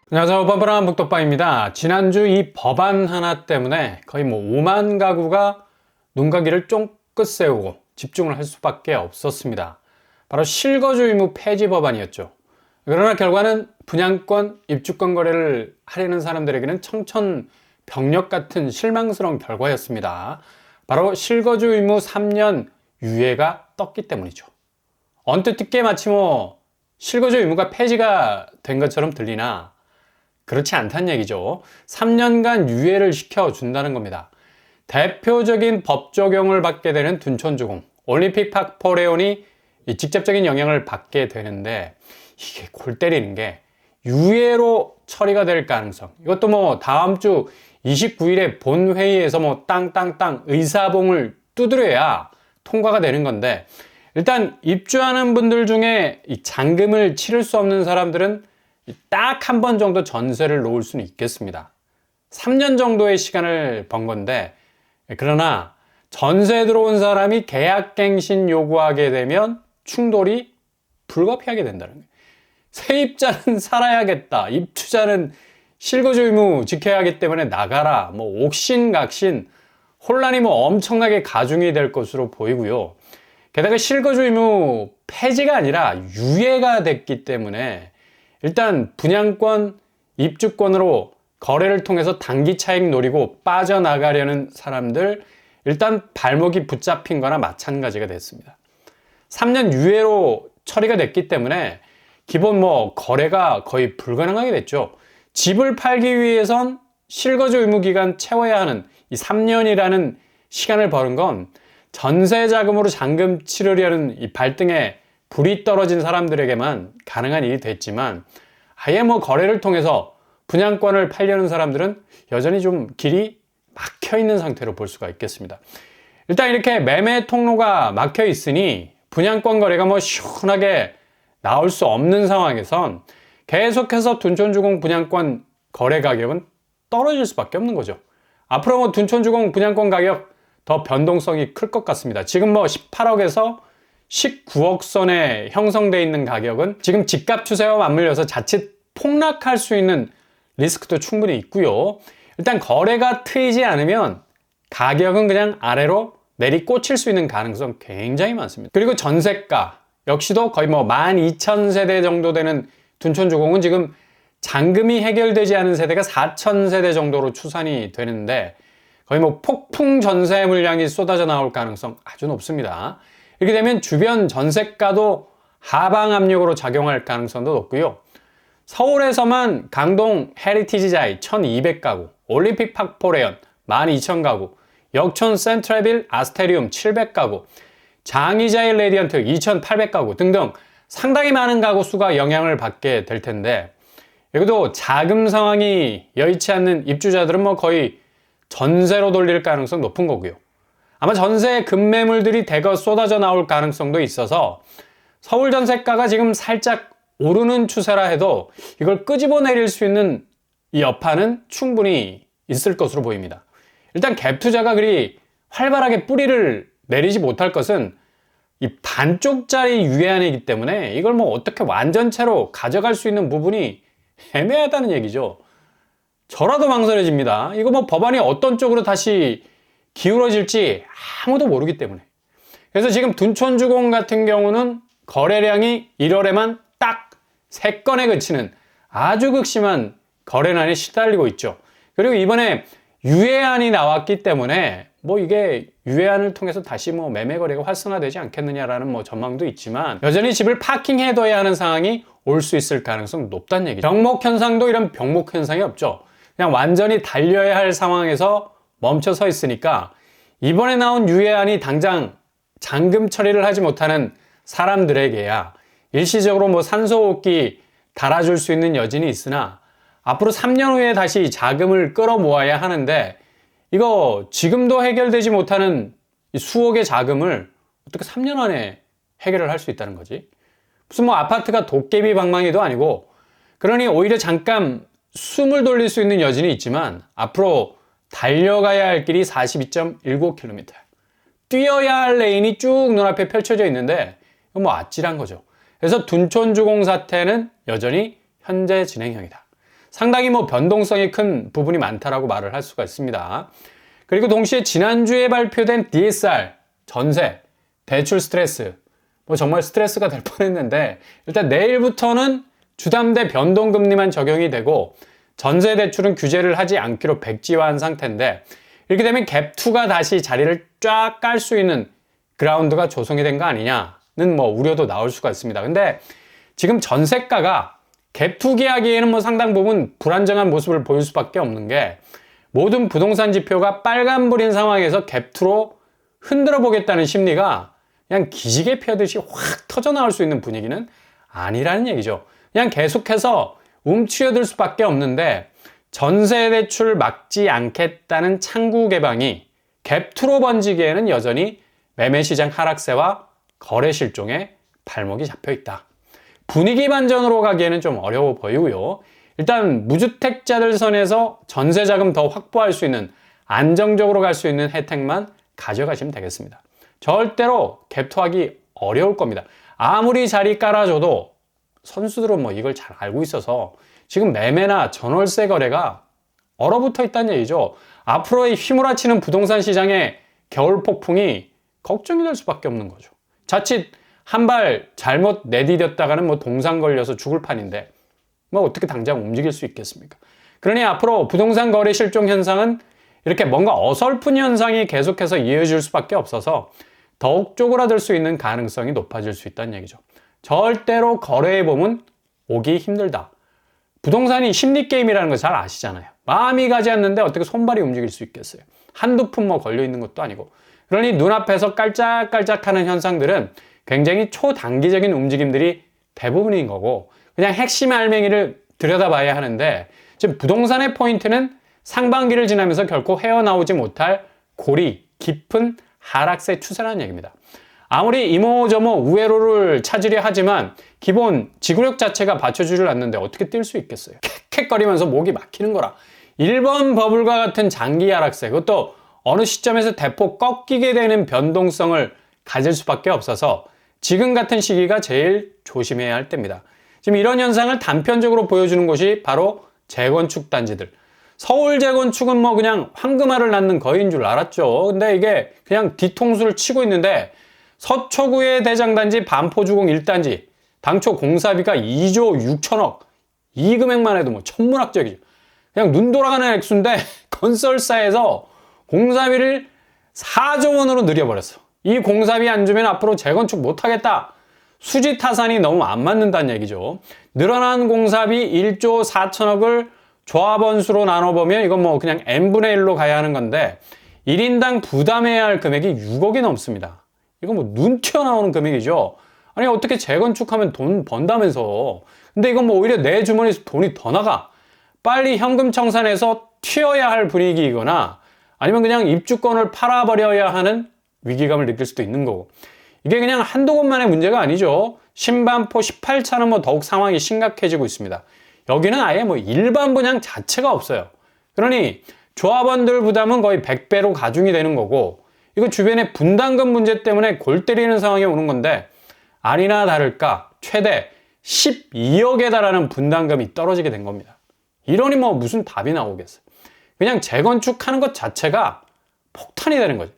안녕하세요. 뻔뻔한 북덕방입니다. 지난주 이 법안 하나 때문에 거의 5만 가구가 눈가기를 쫑긋 세우고 집중을 할 수밖에 없었습니다. 바로 실거주 의무 폐지 법안이었죠. 그러나 결과는 분양권, 입주권 거래를 하려는 사람들에게는 청천벽력 같은 실망스러운 결과였습니다. 바로 실거주 의무 3년 유예가 떴기 때문이죠. 언뜻 듣기에 마치 실거주 의무가 폐지가 된 것처럼 들리나 그렇지 않다는 얘기죠. 3년간 유예를 시켜준다는 겁니다. 대표적인 법 적용을 받게 되는 둔촌주공, 올림픽 파크포레온이 직접적인 영향을 받게 되는데, 이게 골 때리는 게 유예로 처리가 될 가능성. 이것도 다음 주 29일에 본회의에서 땅땅땅 의사봉을 두드려야 통과가 되는 건데, 일단 입주하는 분들 중에 이 잔금을 치를 수 없는 사람들은 딱 한 번 정도 전세를 놓을 수는 있겠습니다. 3년 정도의 시간을 번 건데, 그러나 전세 들어온 사람이 계약갱신 요구하게 되면 충돌이 불가피하게 된다는 거예요. 세입자는 살아야겠다, 입주자는 실거주 의무 지켜야 하기 때문에 나가라, 옥신각신 혼란이 엄청나게 가중이 될 것으로 보이고요. 게다가 실거주 의무 폐지가 아니라 유예가 됐기 때문에 일단 분양권, 입주권으로 거래를 통해서 단기 차익 노리고 빠져나가려는 사람들, 일단 발목이 붙잡힌 거나 마찬가지가 됐습니다. 3년 유예로 처리가 됐기 때문에 기본 거래가 거의 불가능하게 됐죠. 집을 팔기 위해선 실거주 의무 기간 채워야 하는 이 3년이라는 시간을 버는 건 전세 자금으로 잔금 치르려는 이 발등에 불이 떨어진 사람들에게만 가능한 일이 됐지만, 아예 거래를 통해서 분양권을 팔려는 사람들은 여전히 좀 길이 막혀 있는 상태로 볼 수가 있겠습니다. 일단 이렇게 매매 통로가 막혀 있으니 분양권 거래가 시원하게 나올 수 없는 상황에선 계속해서 둔촌주공 분양권 거래 가격은 떨어질 수밖에 없는 거죠. 앞으로 둔촌주공 분양권 가격 더 변동성이 클 것 같습니다. 지금 18억에서 19억 선에 형성되어 있는 가격은 지금 집값 추세와 맞물려서 자칫 폭락할 수 있는 리스크도 충분히 있고요. 일단 거래가 트이지 않으면 가격은 그냥 아래로 내리꽂힐 수 있는 가능성 굉장히 많습니다. 그리고 전세가 역시도 거의 12,000세대 정도 되는 둔촌주공은 지금 잔금이 해결되지 않은 세대가 4,000세대 정도로 추산이 되는데, 거의 폭풍 전세 물량이 쏟아져 나올 가능성 아주 높습니다. 이렇게 되면 주변 전세가도 하방 압력으로 작용할 가능성도 높고요. 서울에서만 강동 헤리티지자이 1200가구, 올림픽 파크포레온 12,000가구, 역촌 센트럴빌 아스테리움 700가구, 장이자일 레디언트 2,800가구 등등 상당히 많은 가구 수가 영향을 받게 될 텐데, 여기도 자금 상황이 여의치 않는 입주자들은 거의 전세로 돌릴 가능성 높은 거고요. 아마 전세 급매물들이 대거 쏟아져 나올 가능성도 있어서 서울 전세가가 지금 살짝 오르는 추세라 해도 이걸 끄집어 내릴 수 있는 이 여파는 충분히 있을 것으로 보입니다. 일단 갭 투자가 그리 활발하게 뿌리를 내리지 못할 것은 이 반쪽짜리 유예안이기 때문에 이걸 어떻게 완전체로 가져갈 수 있는 부분이 애매하다는 얘기죠. 저라도 망설여집니다. 이거 법안이 어떤 쪽으로 다시 기울어질지 아무도 모르기 때문에. 그래서 지금 둔촌주공 같은 경우는 거래량이 1월에만 딱 3건에 그치는 아주 극심한 거래난에 시달리고 있죠. 그리고 이번에 유예안이 나왔기 때문에 이게 유예안을 통해서 다시 매매 거래가 활성화되지 않겠느냐라는 전망도 있지만, 여전히 집을 파킹해둬야 하는 상황이 올 수 있을 가능성 높다는 얘기죠. 병목 현상도 이런 병목 현상이 없죠. 그냥 완전히 달려야 할 상황에서 멈춰 서 있으니까 이번에 나온 유예안이 당장 잔금 처리를 하지 못하는 사람들에게야 일시적으로 산소호흡기 달아줄 수 있는 여진이 있으나, 앞으로 3년 후에 다시 자금을 끌어모아야 하는데, 이거 지금도 해결되지 못하는 수억의 자금을 어떻게 3년 안에 해결을 할 수 있다는 거지? 무슨 아파트가 도깨비 방망이도 아니고, 그러니 오히려 잠깐 숨을 돌릴 수 있는 여진이 있지만 앞으로 달려가야 할 길이 42.19km, 뛰어야 할 레인이 쭉 눈앞에 펼쳐져 있는데 이건 아찔한 거죠. 그래서 둔촌주공 사태는 여전히 현재 진행형이다. 상당히 뭐 변동성이 큰 부분이 많다라고 말을 할 수가 있습니다. 그리고 동시에 지난주에 발표된 DSR, 전세, 대출 스트레스, 뭐 정말 스트레스가 될 뻔했는데 일단 내일부터는 주담대 변동금리만 적용이 되고 전세 대출은 규제를 하지 않기로 백지화한 상태인데 이렇게 되면 갭2가 다시 자리를 쫙 깔 수 있는 그라운드가 조성이 된 거 아니냐는 뭐 우려도 나올 수가 있습니다. 근데 지금 전세가가 갭2 계약기에는 뭐 상당 부분 불안정한 모습을 보일 수밖에 없는 게 모든 부동산 지표가 빨간불인 상황에서 갭2로 흔들어 보겠다는 심리가 그냥 기지개 펴듯이 확 터져 나올 수 있는 분위기는 아니라는 얘기죠. 그냥 계속해서 움츠려들 수밖에 없는데 전세 대출 막지 않겠다는 창구 개방이 갭2로 번지기에는 여전히 매매시장 하락세와 거래 실종에 발목이 잡혀 있다. 분위기 반전으로 가기에는 좀 어려워 보이고요. 일단 무주택자들 선에서 전세자금 더 확보할 수 있는 안정적으로 갈 수 있는 혜택만 가져가시면 되겠습니다. 절대로 갭투하기 어려울 겁니다. 아무리 자리 깔아줘도 선수들은 뭐 이걸 잘 알고 있어서 지금 매매나 전월세 거래가 얼어붙어 있다는 얘기죠. 앞으로의 휘몰아치는 부동산 시장의 겨울 폭풍이 걱정이 될 수밖에 없는 거죠. 자칫 한 발 잘못 내디뎠다가는 뭐 동상 걸려서 죽을 판인데 뭐 어떻게 당장 움직일 수 있겠습니까? 그러니 앞으로 부동산 거래 실종 현상은 이렇게 뭔가 어설픈 현상이 계속해서 이어질 수밖에 없어서 더욱 쪼그라들 수 있는 가능성이 높아질 수 있다는 얘기죠. 절대로 거래의 봄은 오기 힘들다. 부동산이 심리게임이라는 거 잘 아시잖아요. 마음이 가지 않는데 어떻게 손발이 움직일 수 있겠어요? 한두 푼 뭐 걸려있는 것도 아니고. 그러니 눈앞에서 깔짝깔짝하는 현상들은 굉장히 초단기적인 움직임들이 대부분인 거고 그냥 핵심 알맹이를 들여다봐야 하는데 지금 부동산의 포인트는 상반기를 지나면서 결코 헤어나오지 못할 고리, 깊은 하락세 추세라는 얘기입니다. 아무리 이모저모 우회로를 찾으려 하지만 기본 지구력 자체가 받쳐주질 않는데 어떻게 뛸 수 있겠어요? 캑캑거리면서 목이 막히는 거라. 1번 버블과 같은 장기 하락세, 그것도 어느 시점에서 대폭 꺾이게 되는 변동성을 가질 수밖에 없어서 지금 같은 시기가 제일 조심해야 할 때입니다. 지금 이런 현상을 단편적으로 보여주는 곳이 바로 재건축 단지들. 서울 재건축은 뭐 그냥 황금알을 낳는 거인 줄 알았죠. 근데 이게 그냥 뒤통수를 치고 있는데 서초구의 대장단지 반포주공 1단지 당초 공사비가 2조 6천억 이 금액만 해도 뭐 천문학적이죠. 그냥 눈 돌아가는 액수인데 건설사에서 공사비를 4조 원으로 늘려버렸어. 이 공사비 안 주면 앞으로 재건축 못하겠다. 수지 타산이 너무 안 맞는다는 얘기죠. 늘어난 공사비 1조 4천억을 조합원수로 나눠보면 이건 뭐 그냥 n분의 1로 가야 하는 건데 1인당 부담해야 할 금액이 6억이 넘습니다. 이거 뭐 눈 튀어나오는 금액이죠. 아니 어떻게 재건축하면 돈 번다면서. 근데 이건 뭐 오히려 내 주머니에서 돈이 더 나가. 빨리 현금 청산해서 튀어야 할 분위기이거나 아니면 그냥 입주권을 팔아버려야 하는 위기감을 느낄 수도 있는 거고. 이게 그냥 한두 곳만의 문제가 아니죠. 신반포 18차는 뭐 더욱 상황이 심각해지고 있습니다. 여기는 아예 뭐 일반 분양 자체가 없어요. 그러니 조합원들 부담은 거의 100배로 가중이 되는 거고 이거 주변에 분담금 문제 때문에 골 때리는 상황이 오는 건데 아니나 다를까 최대 12억에 달하는 분담금이 떨어지게 된 겁니다. 이러니 뭐 무슨 답이 나오겠어요. 그냥 재건축하는 것 자체가 폭탄이 되는 거죠.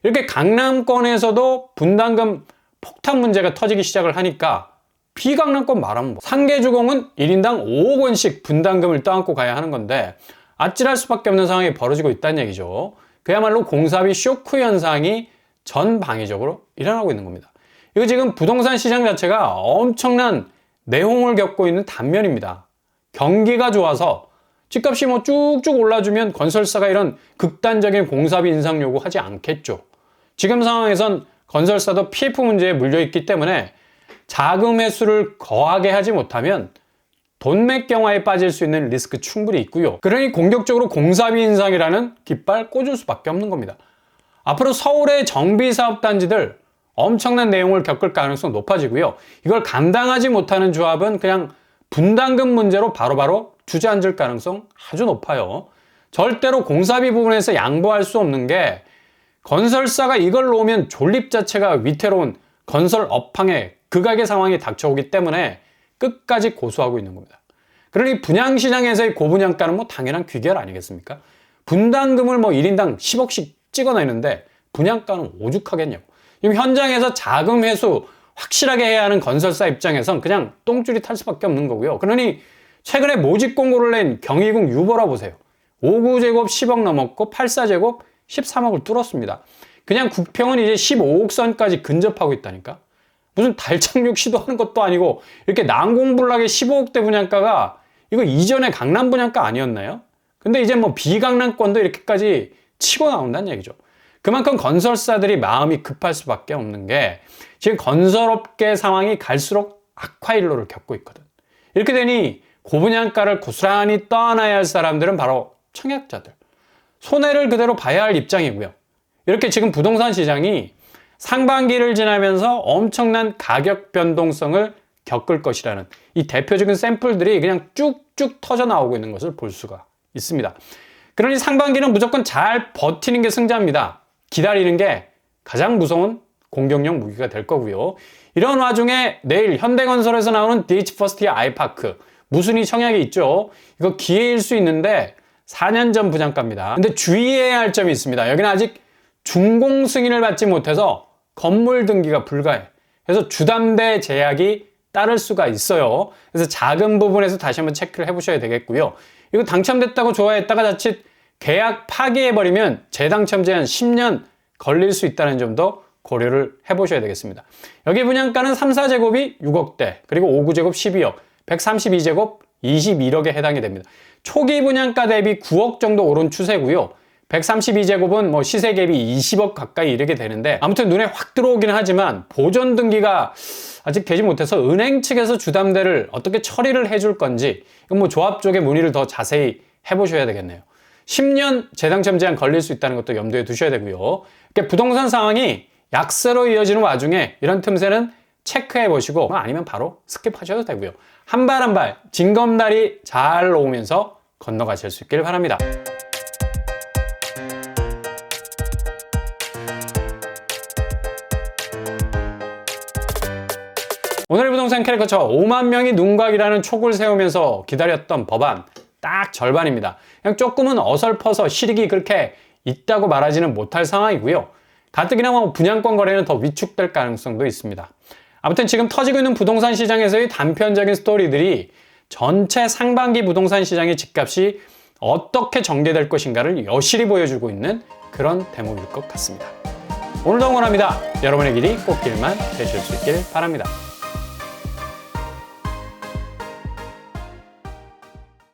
이렇게 강남권에서도 분담금 폭탄 문제가 터지기 시작을 하니까 비강남권 말하면 뭐 상계주공은 1인당 5억 원씩 분담금을 떠안고 가야 하는 건데 아찔할 수밖에 없는 상황이 벌어지고 있다는 얘기죠. 그야말로 공사비 쇼크 현상이 전방위적으로 일어나고 있는 겁니다. 이거 지금 부동산 시장 자체가 엄청난 내홍을 겪고 있는 단면입니다. 경기가 좋아서 집값이 뭐 쭉쭉 올라주면 건설사가 이런 극단적인 공사비 인상 요구하지 않겠죠. 지금 상황에선 건설사도 PF 문제에 물려있기 때문에 자금 회수를 거하게 하지 못하면 돈맥 경화에 빠질 수 있는 리스크 충분히 있고요. 그러니 공격적으로 공사비 인상이라는 깃발 꽂을 수밖에 없는 겁니다. 앞으로 서울의 정비사업단지들 엄청난 내용을 겪을 가능성 높아지고요. 이걸 감당하지 못하는 조합은 그냥 분담금 문제로 바로바로 주저앉을 가능성 아주 높아요. 절대로 공사비 부분에서 양보할 수 없는 게 건설사가 이걸 놓으면 존립 자체가 위태로운 건설 업황의 극악의 상황이 닥쳐오기 때문에 끝까지 고수하고 있는 겁니다. 그러니 분양시장에서의 고분양가는 뭐 당연한 귀결 아니겠습니까? 분담금을 뭐 1인당 10억씩 찍어내는데 분양가는 오죽하겠냐고. 지금 현장에서 자금 회수 확실하게 해야 하는 건설사 입장에선 그냥 똥줄이 탈 수밖에 없는 거고요. 그러니 최근에 모집 공고를 낸 경희궁 유보라 보세요. 59제곱 10억 넘었고 84제곱 13억을 뚫었습니다. 그냥 국평은 이제 15억 선까지 근접하고 있다니까. 무슨 달착륙 시도하는 것도 아니고 이렇게 난공불락의 15억대 분양가가 이거 이전에 강남 분양가 아니었나요? 근데 이제 뭐 비강남권도 이렇게까지 치고 나온다는 얘기죠. 그만큼 건설사들이 마음이 급할 수밖에 없는 게 지금 건설업계 상황이 갈수록 악화일로를 겪고 있거든. 이렇게 되니 고분양가를 고스란히 떠안아야 할 사람들은 바로 청약자들. 손해를 그대로 봐야 할 입장이고요. 이렇게 지금 부동산 시장이 상반기를 지나면서 엄청난 가격 변동성을 겪을 것이라는 이 대표적인 샘플들이 그냥 쭉쭉 터져 나오고 있는 것을 볼 수가 있습니다. 그러니 상반기는 무조건 잘 버티는 게 승자입니다. 기다리는 게 가장 무서운 공격력 무기가 될 거고요. 이런 와중에 내일 현대건설에서 나오는 DH퍼스트의 아이파크 무순위 청약이 있죠. 이거 기회일 수 있는데 4년 전 분양가입니다. 근데 주의해야 할 점이 있습니다. 여기는 아직 준공 승인을 받지 못해서 건물 등기가 불가해. 그래서 주담대 제약이 따를 수가 있어요. 그래서 작은 부분에서 다시 한번 체크를 해보셔야 되겠고요. 이거 당첨됐다고 좋아했다가 자칫 계약 파기해버리면 재당첨 제한 10년 걸릴 수 있다는 점도 고려를 해보셔야 되겠습니다. 여기 분양가는 3, 4제곱이 6억대, 그리고 5, 9제곱 12억, 132제곱 21억에 해당이 됩니다. 초기 분양가 대비 9억 정도 오른 추세고요. 132제곱은 뭐 시세 갭이 20억 가까이 이르게 되는데 아무튼 눈에 확 들어오긴 하지만 보존 등기가 아직 되지 못해서 은행 측에서 주담대를 어떻게 처리를 해줄 건지 이건 뭐 조합 쪽에 문의를 더 자세히 해보셔야 되겠네요. 10년 재당첨 제한 걸릴 수 있다는 것도 염두에 두셔야 되고요. 이렇게 부동산 상황이 약세로 이어지는 와중에 이런 틈새는 체크해 보시고 아니면 바로 스킵하셔도 되고요. 한 발 한 발 징검다리 잘 놓으면서 건너가실 수 있길 바랍니다. 오늘 부동산 캐릭터처 5만 명이 눈각이라는 촉을 세우면서 기다렸던 법안 딱 절반입니다. 그냥 조금은 어설퍼서 실익이 그렇게 있다고 말하지는 못할 상황이고요. 가뜩이나 뭐 분양권 거래는 더 위축될 가능성도 있습니다. 아무튼 지금 터지고 있는 부동산 시장에서의 단편적인 스토리들이 전체 상반기 부동산 시장의 집값이 어떻게 전개될 것인가를 여실히 보여주고 있는 그런 대목일 것 같습니다. 오늘도 응원합니다. 여러분의 길이 꽃길만 되실 수 있길 바랍니다.